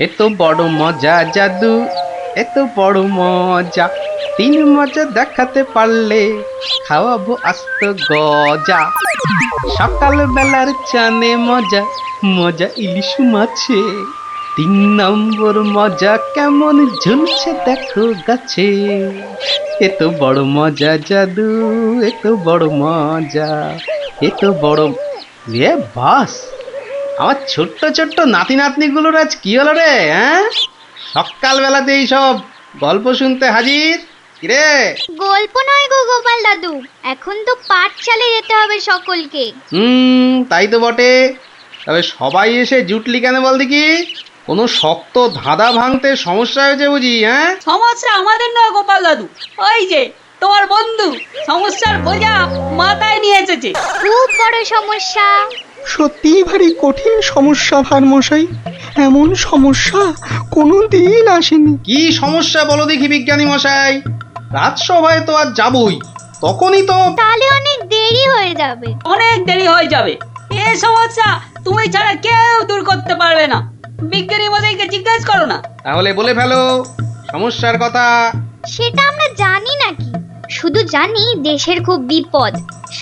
এত বড় মজা জাদু, এত বড় মজা, তিন মজা দেখাতে পারলে খাওয়াবো আস্ত গজা। সকাল বেলার চানে মজা, মজা ইলিশ মাছে, 3 নম্বর মজা কেমন ঝুলছে দেখো গাছে। এত বড় মজা জাদু, এত বড় মজা, এত বড় বাস। আমার ছোট্ট ছোট্ট নাতি নাতনিগুলোর আজ কি হলো রে? হ্যাঁ, সকালবেলাতেই সব গল্প শুনতে হাজির। কিরে? গল্প নয় গো গোপাল দাদু, এখন তো পাঠশালায় যেতে হবে সকলকে। তাই তো বটে। তবে সবাই এসে জুটলি কেন বল দেখি? কোনো শক্ত ধাঁধা ভাঙতে সমস্যা হয়েছে বুঝি? হ্যাঁ, সমস্যা আমাদের নয় গোপাল দাদু, ওই যে তোমার বন্ধু সমস্যার বোঝা মাথায় নিয়ে এসেছে। খুব বড় সমস্যা। সত্যিই ভারী কঠিন সমস্যা ভারমশাই, এমন সমস্যা কোনোদিন আসেনি। কি সমস্যা বলো দেখি বিজ্ঞানী মশাই? রাজসভায় তো আজ যাবই, তখনই তো। তাহলে অনেক দেরি হয়ে যাবে। অনেক দেরি হয়ে যাবে। এই সমস্যা তুমি ছাড়া কেউ দূর করতে পারবে না। বিজ্ঞানী মশাইকে জিজ্ঞেস করো না। তাহলে বলে ফেলো সমস্যার কথা। সেটা আমরা জানি নাকি? শুধু জানি দেশের খুব বিপদ।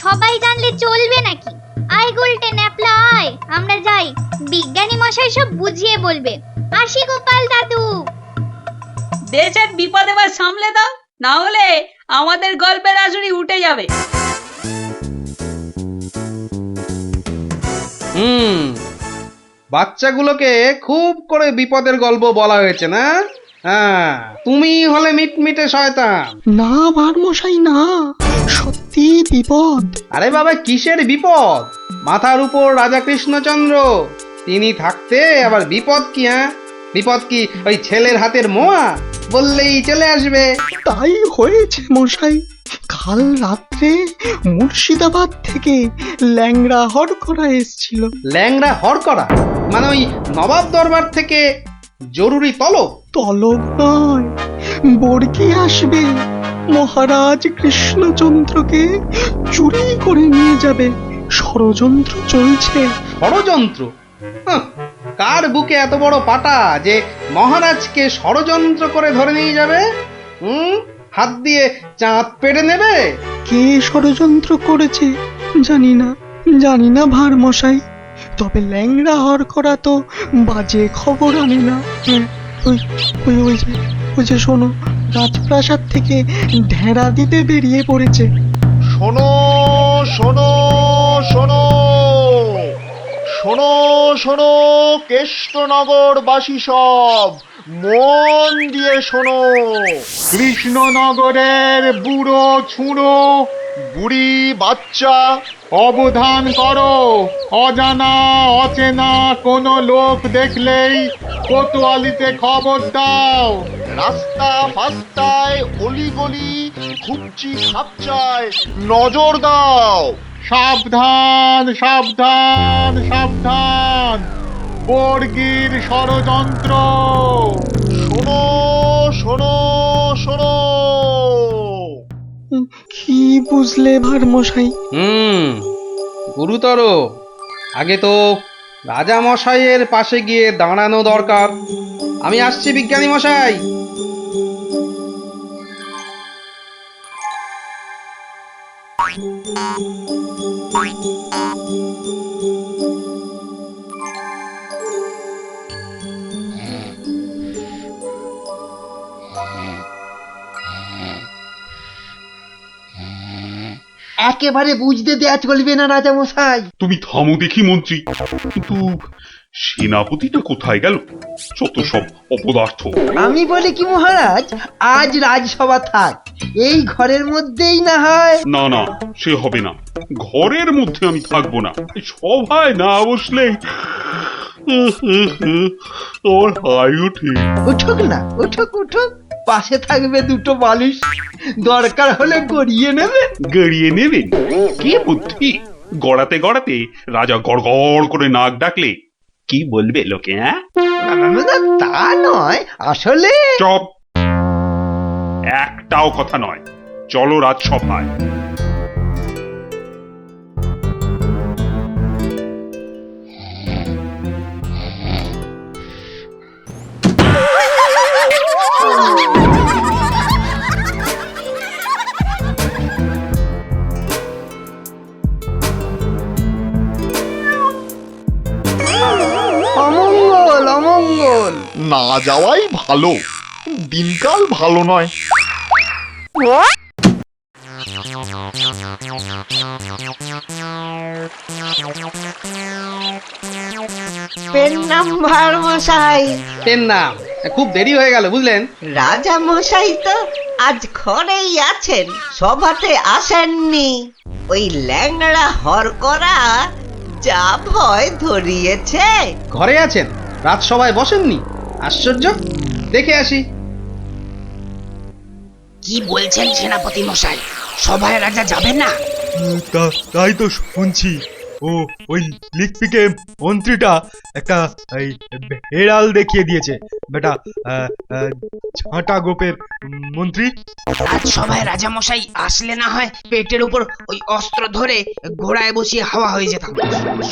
সবাই জানলে চলবে নাকি? আয় গুলটে ন্যাপলা আয়, আমরা যাই, বিজ্ঞানী মশাই সব বুঝিয়ে বলবে। আসি গোপাল দাদু। দেশের বিপদ এবার সামলে দাও, না হলে আমাদের গল্পের আসরই উঠে যাবে। বাচ্চাগুলোকে খুব করে বিপদের গল্প বলা হয়েছে না? হ্যাঁ, তুমি হলে মিটমিটে শয়তান। না ভারমশাই না, সত্যি বিপদ। আরে বাবা, কিসের বিপদ? মাথার উপর রাজা কৃষ্ণচন্দ্র, তিনি থাকতে আবার বিপদ কি? হ্যাঁ, বিপদ কি ওই ছেলের হাতের মোয়া বললেই চলে আসবে? তাই হয়েছে মশাই, কাল রাত্রে মুর্শিদাবাদ থেকে ল্যাংড়া হরকরা এসছিল। ল্যাংড়া হরকরা মানে ওই নবাব দরবার থেকে জরুরি তলব? তলব নয়, বর্গি আসবে। মহারাজ কৃষ্ণচন্দ্রকে চুরি করে নিয়ে যাবে, ষড়যন্ত্র চলছে। ষড়যন্ত্র? হাহ, কার বুকে এত বড় পাটা যে মহারাজকে ষড়যন্ত্র করে ধরে নিয়ে যাবে? হাত দিয়ে চাঁদ পেড়ে নেবে? কে ষড়যন্ত্র করেছে জানি না ভারমশাই, তবে ল্যাংড়া হরকরা তো বাজে খবর আনে না। ওই ওই ওই যে ওই যে শোনো, রাজপ্রাসাদ থেকে ঢেড়া দিতে বেরিয়ে পড়েছে। শোনো শোনো শোনো শোনো শোনো, কেষ্টনগরবাসী সব মন দিয়ে শোনো। কৃষ্ণনগরের বুড়ো ছুঁড়ো বুড়ি বাচ্চা, অবধান করো, অজানা অচেনা কোনো লোক দেখলেই কোতোয়ালিতে খবর দাও। রাস্তা ফাস্তায় অলিগলি খুঁজছি খাপচায় নজর দাও। সাবধান সাবধান সাবধান, বর্গির ষড়যন্ত্র। শোনো শোনো শোনো। কি বুঝলে ভারমশাই? গুরুতর। আগে তো রাজা মশাইয়ের পাশে গিয়ে দাঁড়ানো দরকার। আমি আসছি বিজ্ঞানী মশাই। একেবারে বুঝতে দেয়া চলবে না রাজা মশাই। তুমি থামো দেখি মন্ত্রী, কিন্তু সেনাপতিটা কোথায় গেল? যত সব অপদার্থ। আমি বলি কি মহারাজ, আজ রাজসভা থাক, এই ঘরের মধ্যেই না হয়। না না, সে হবে না, ঘরের মধ্যে আমি থাকবো না। সভায় না বসলে আমার হাই ওঠে। উঠুক না, উঠুক উঠুক, পাশে থাকবে দুটো বালিশ, দরকার হলে গড়িয়ে নেবে। গড়িয়ে নেবেন? কে বুদ্ধি? গড়াতে গড়াতে রাজা গড়গড় করে নাক ডাকলে কি বলবে লোকে? হ্যাঁ, তা নয়, আসলে চপ, একটাও কথা নয়। চলো রাজসভায়। অমঙ্গল অমঙ্গল। না যাওয়াই ভালো, দিনকাল ভালো নয়। পেন নাম্বার মশাই, পেন নাম। খুব দেরি হয়ে গেল বুঝলেন। রাজা মশাই তো আজ ঘরেই আছেন, সভাতে আসেননি। ওই ল্যাংড়া হরকরা যা ভয় ধরিয়েছে। ঘরে আছেন, রাজসভায় বসেননি? আশ্চর্য। দেখে আসি। কি বলছেন সেনাপতি মশাই, সভায় রাজা যাবে না? তাই তো শুনছি। ও ওই লিকপিকে মন্ত্রীটা একটা এই হেড়াল দেখিয়ে দিয়েছে বেটা, ঝাঁটা গোপের মন্ত্রী। আজ সভায় রাজা মশাই আসলে না হয় পেটের উপর ওই অস্ত্র ধরে ঘোড়ায় বসিয়ে হাওয়া হয়ে যেতাম।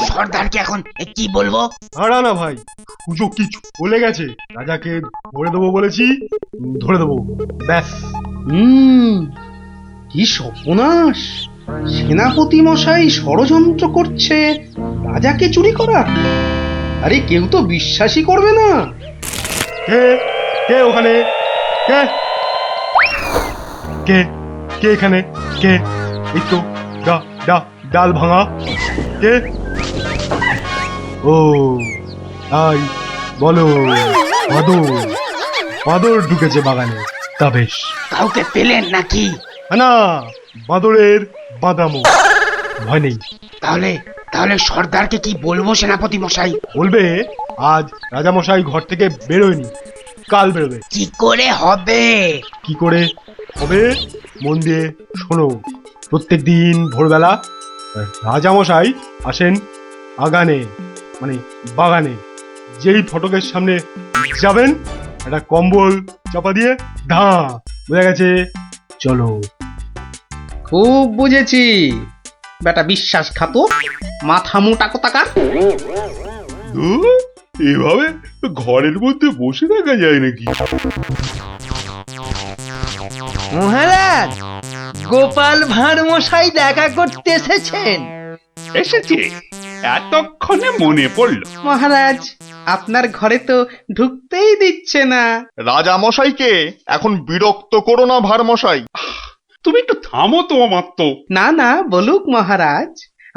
সর্দারকে এখন কি বলবো? হারা না ভাই, সুযোগ কি চলে গেছে। রাজাকে ধরে দেবো বলেছি, ধরে দেবো, ব্যাস। কি সর্বনাশ! সেনাপতি মশাই ষড়যন্ত্র করছে রাজাকে চুরি করা। আরে কেউ তো বিশ্বাসই করবে না। কে কে ওখানে? কে কে কে এখানে? কে? এই তো ডাল ভাঙা। কে? ও তাই বলো। বাদর ঢুকেছে বাগানে। তা বেশ। কাউকে পেলেন নাকি? না, বাদরের বাদামো, ভয় নেই। তাহলে তাহলে সর্দারকে কি বলবো সেনাপতি মশাই? বলবে আজ রাজামশাই ঘর থেকে বেরোয়নি, কাল বেরোবে। কি করে হবে? কি করে হবে? মন দিয়ে শোনো। প্রত্যেক দিন ভোরবেলা রাজামশাই আসেন আগানে, মানে বাগানে। যেই ফটকের সামনে যাবেন, একটা কম্বল চাপা দিয়ে ধা, বোঝা গেছে? চলো। খুব বুঝেছি। বেটা বিশ্বাসঘাতক, মাথা মোটা কোথাকার। এভাবে ঘরের মধ্যে বসে থাকা যায় নাকি? মহারাজ, গোপাল ভাঁড় মশাই দেখা করতে এসেছেন। এসেছে? এতক্ষণে মনে পড়লো। মহারাজ, আপনার ঘরে তো ঢুকতেই দিচ্ছে না। রাজা মশাইকে এখন বিরক্ত করো না ভার মশাই। তুমি একটু থামো তো মাত্র। না না, বলুক মহারাজ,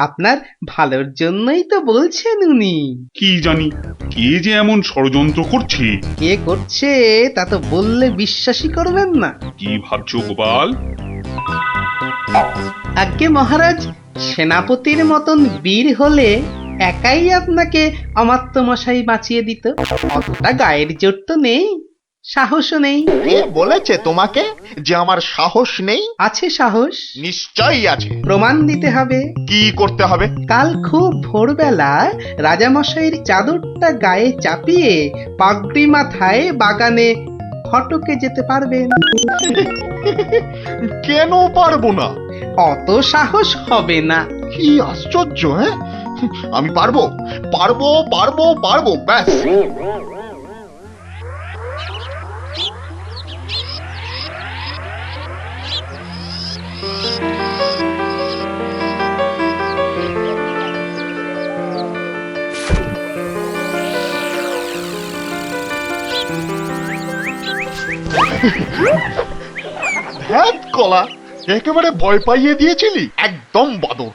আপনার ভালোর জন্যই তো বলছেন উনি। কি জানি কে যে এমন ষড়যন্ত্র করছে। কে করছে তা তো বললে বিশ্বাসই করবেন না। কি ভাবছো গোপাল? আজ্ঞে মহারাজ, সেনাপতির মতন বীর হলে একাই আপনাকে অমাত্য মশাই বাঁচিয়ে দিত। অতটা গায়ের জোর তো নেই, সাহসও নেই। কে বলেছে তোমাকে যে আমার সাহস নেই? আছে সাহস, নিশ্চয়ই আছে। প্রমাণ দিতে হবে। কি করতে হবে? কাল খুব ভোরবেলা রাজামশাইয়ের চাদরটা গায়ে চাপিয়ে পাগড়ি মাথায় বাগানে ফটকে যেতে পারবেন। কেন পারবো না? অত সাহস হবে না। কি আশ্চর্য! হ্যাঁ, আমি পারবো পারবো পারবো পারবো, ব্যাস। ধ্যাত কলা, একেবারে ভয় পাইয়ে দিয়েছিলি। একদম বাদর।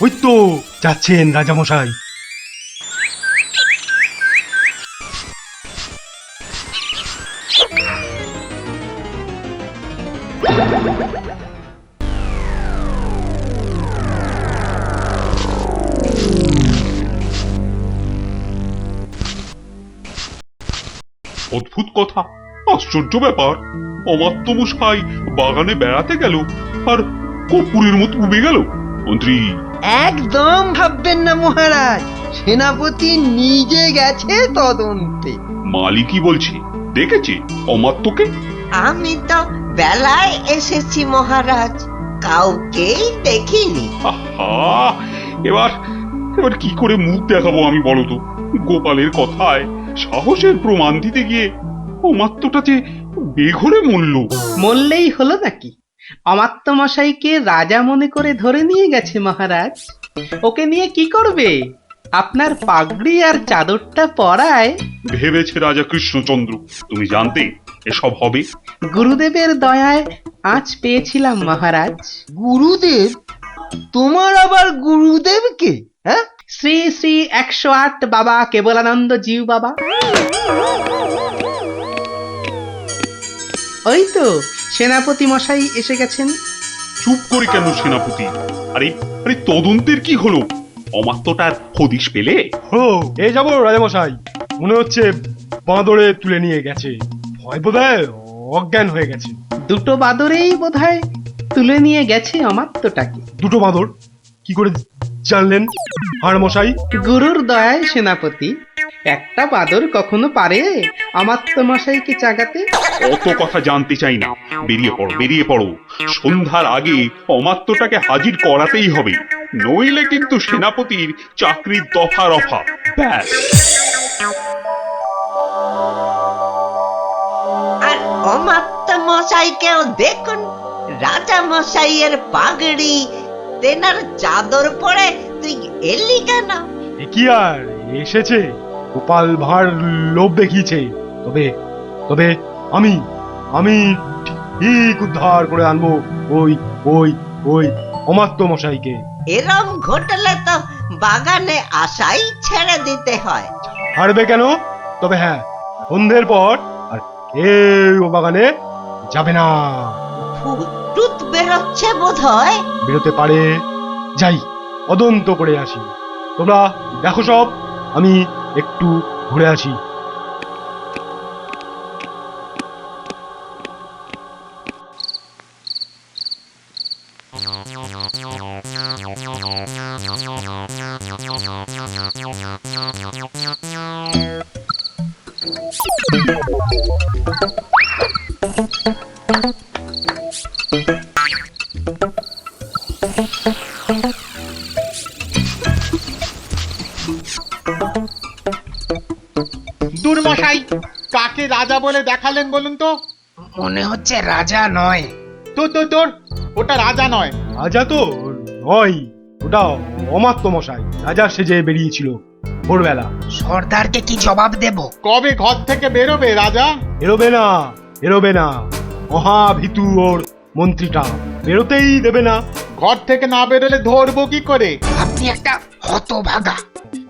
ওই তো যাচ্ছেন রাজামশাই। অদ্ভুত কথা, আশ্চর্য ব্যাপার। অমাত্যমশাই বাগানে বেড়াতে গেল আর কর্পূরের মতো উবে গেল। মন্ত্রী, একদম ভাববেন না মহারাজ, সেনাপতি নিজে গেছে তদন্তে। মালিকই বলছে দেখেছে অমাত্যকে। আমি তো বেলায় এসেছি মহারাজ, কাউকেই দেখিনি। আহা, এবার এবার কি করে মুখ দেখাবো আমি বলো তো? গোপালের কথায় সাহসের প্রমাণ দিতে গিয়ে অমাত্যটা যে বেঘরে মরল। মরলেই হলো নাকি? অমাত্য মশাইকে রাজা মনে করে ধরে নিয়ে গেছে মহারাজ। ওকে নিয়ে কি করবে? আপনার পাগড়ি আর চাদরটা পরায় ভেবেছে রাজা কৃষ্ণচন্দ্র তুমি জানতে এসব হবে? গুরুদেবের দয়ায় আঁচ পেয়েছিলাম মহারাজ। গুরুদেব? তোমার আবার গুরুদেব কে? হ্যাঁ, শ্রী শ্রী 108 বাবা কেবলানন্দ জিউ বাবা। ওই তো সেনাপতি মশাই এসে গেছেন। চুপ করে কেন সেনাপতি? আরে আরে তদন্তের কি হলো? অমাত্যটার হদিশ পেলে? ও এ যাবো রাজামশাই, মনে হচ্ছে বাঁদরে তুলে নিয়ে গেছে, ভয় বোধহয় অজ্ঞান হয়ে গেছে। দুটো বাদরেই বোধহয় তুলে নিয়ে গেছে অমাত্যটাকে। দুটো বাঁদর? কি করে জানলেন আর মশাই? গুরুর দয়ায় সেনাপতি। একটা বাদর কখনো পারে অমাত্য মশাইকে চাগাতে? অত কথা জানতে চাই না, বেরিয়ে পড়ো বেরিয়ে পড়ো। সন্ধ্যার আগে অমাত্যটাকে হাজির করাতেই হবে, নইলে কিন্তু সেনাপতির চাকরির দফা রফা। ব্যাস। আর অমাত্য মশাইকেও দেখুন, রাজা মশাইয়ের পাগড়ি তেনার চাদর পরে তুই এলি কেন? এ কি আর এসেছে, গোপাল ভাঁড় লোভ দেখিয়েছে। তবে তবে আমি আমি ঠিক উদ্ধার করে আনবো ওই ওই ওই অমাত্য মশাইকে। এরম ঘটলে তো বাগানে আসাই ছেড়ে দিতে হয়। হারবে কেন? তবে হ্যাঁ, সন্ধ্যের পর আর কেউ বাগানে যাবে না। টুত বেরোচ্ছে বোধ হয়। বেরোতে পারে, যাই তদন্ত করে আসি। তোমরা দেখো সব, আমি একটু ঘুরে আসি। দুর্মশাই, কাকে রাজা বলে দেখালেন বলুন তো? মনে হচ্ছে রাজা নয়। তোর ওটা রাজা নয়। রাজা তো নয়, ওটা অমাত্য মশাই রাজা সেজে বেরিয়েছিল ভোরবেলা। সর্দারকে কি জবাব দেব? কবে ঘর থেকে বেরোবে রাজা? এরোবে না, এরোবে না, মহাভীতু ওর মন্ত্রীটা, বেরোতেই দেবে না। ঘর থেকে না বেরোলে ধরবো কি করে? আপনি একটা হতভাগা।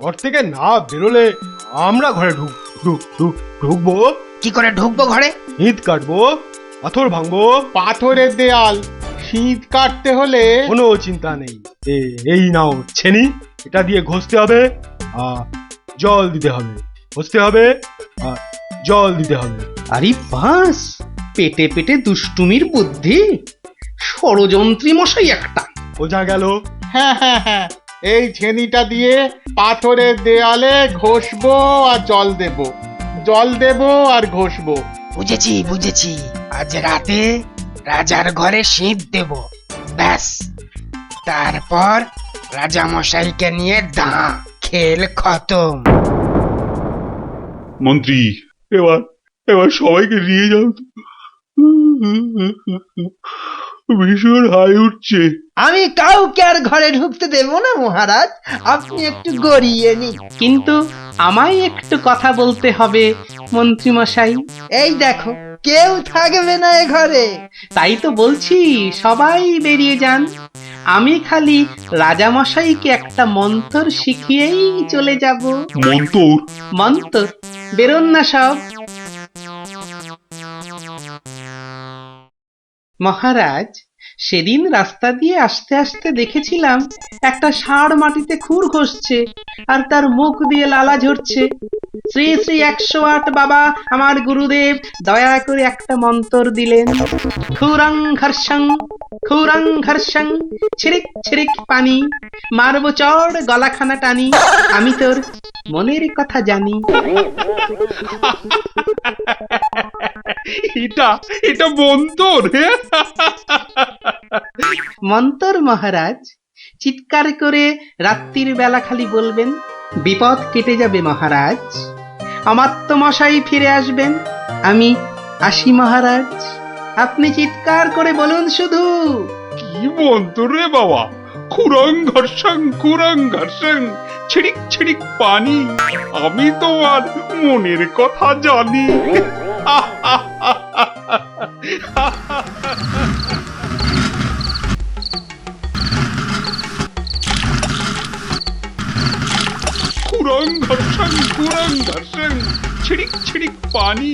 ঘর থেকে না বেরোলে আমরা ঘরে ঢুকবো। কি করে ঢুকবো ঘরে? ইট কাটবো, পাথর ভাঙবো। পাথরের দেয়াল, শীত কাটতে হলে কোনো চিন্তা নেই। এই নাও ছেনি, এটা দিয়ে ঘষতে হবে আর জল দিতে হবে, ঘষতে হবে আর জল দিতে হবে। আরে বাস, পেটে পেটে দুষ্টুমির বুদ্ধি, ষড়যন্ত্রী মশাই একটা। বোঝা গেল? হ্যাঁ, এই ছেনিটা দিয়ে পাথরের দেয়ালে ঘষবো আর জল দেবো আর ঘষবো। বুঝেছি বুঝেছি, আজ রাতে রাজার ঘরে শীত দেব, ব্যাস। তারপর রাজা মশাইকে নিয়ে দাঁ, খেল খতম। মন্ত্রী, এবার এবার সবাইকে নিয়ে যাও তো। ভীষণ হাই উঠছে। আমি কাউকে আর ঘরে ঢুকতে দেব না মহারাজ, আপনি একটু গড়িয়ে নিন। কিন্তু আমায় একটু কথা বলতে হবে মন্ত্রী মশাই। এই দেখো, কেউ থাকবে না এ ঘরে। তাই তো বলছি সবাই বেরিয়ে যান, আমি খালি রাজামশাইকে একটা মন্ত্র শিখিয়েই চলে যাব। মন্তর? মন্ত্র, বেরোন না সব। মহারাজ, সেদিন রাস্তা দিয়ে আসতে আসতে দেখেছিলাম একটা ষাঁড় মাটিতে খুর ঘষছে আর তার মুখ দিয়ে লালা ঝরছে। শ্রী শ্রী 108 বাবা আমার গুরুদেব দয়া করে একটা মন্তর দিলেন, খুরং ঘর্ষং ছিরিক ছিরিক পানি, মারবো চড় গলাখানা টানি, আমি তোর মনের কথা জানি। এটা মন্তর। মন্তর মহারাজ, চিৎকার করে রাত্রির বেলা খালি বলবেন, বিপদ কেটে যাবে মহারাজ, অমাত্য মশাই ফিরে আসবেন, আমি আসি মহারাজ। আপনি চিৎকার করে বলুন শুধু, কি মন্তর রে বাবা? খুরং ঘর্ষং ছিড়িক ছিড়িক পানি, আমি তোমার মনের কথা জানি। খুরং ঘর্ষং ছিড়িক ছিড়িক পানি,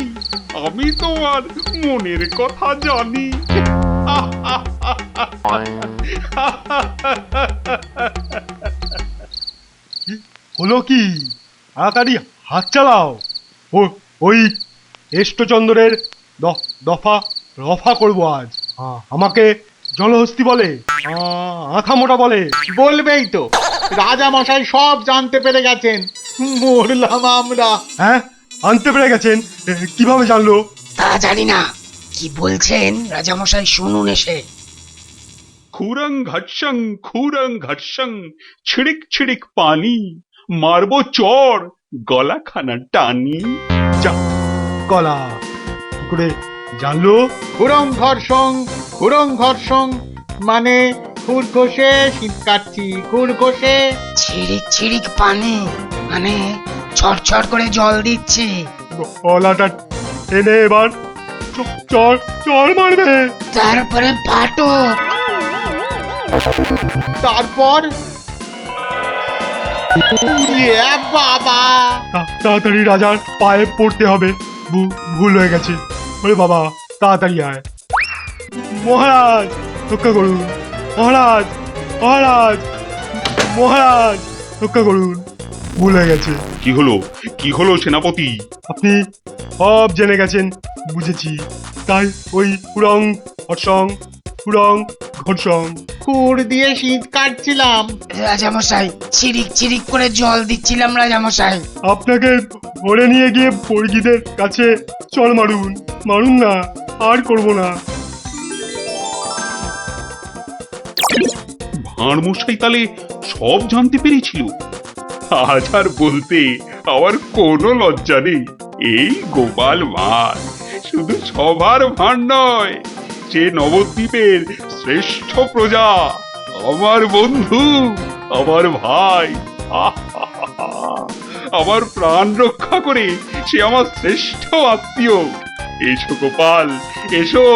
আমি তোমার মনের কথা জানি। হলো কি? তাড়াতাড়ি হাত চালাও। ওই এষ্টচন্দ্রের দফা রফা করবো আজ। আমাকে জলহস্তি বলে, আঁখা মোটা বলে। বলবেই তো, রাজা মশাই সব জানতে পেরে গেছেন, মরলাম আমরা। হ্যাঁ, আনতে পেরে গেছেন? কিভাবে জানলো? তা জানি না, কি বলছেন রাজামশাই শুনুন এসে। খুরং ঘর্ষং ছিড়িক ছিড়িক পানি, মারবো চড় গলাখানা টানি। যা গলা কি করে জানলো? খুরং ঘর্ষং মানে খুর ঘষে শীত কাটছি, খুর ঘষে। ছিড়িক ছিড়িক পানি মানে ছড়ছড় করে জল দিচ্ছি। গলাটা টেনে এবার চড় মারবে। তারপরে পাটো। তারপর বাবা, তাড়াতাড়ি রাজার পায়ে পড়তে হবে, ভুল হয়ে গেছে। ওরে বাবা, তাড়াতাড়ি আয়। মহারাজ রক্ষা করুন, মহারাজ রক্ষা করুন, ভুল হয়ে গেছে। কি হলো সেনাপতি? আপনি সব জেনে গেছেন, বুঝেছি। তাই ওই খুরং ঘর্ষং খুর দিয়ে শীত কাটছিলাম। রাজামশাই ছিরিক ছিরিক করে জল দিচ্ছিলাম রাজামশাই। আপনাকে ধরে নিয়ে গিয়ে বর্গীদের কাছে চল মারুন না, আর করবো না। ভাঁড় মশাই তাহলে সব জানতে পেরেছিল। আজ আর বলতে আমার কোনো লজ্জা নেই। এই গোপাল ভাঁড় শুধু সবার ভাঁড় নয়, সে নবদ্বীপের শ্রেষ্ঠ প্রজা, আমার বন্ধু, আমার ভাই, আমার প্রাণ রক্ষা করে সে আমার শ্রেষ্ঠ আত্মীয়। এসো গোপাল, এসো।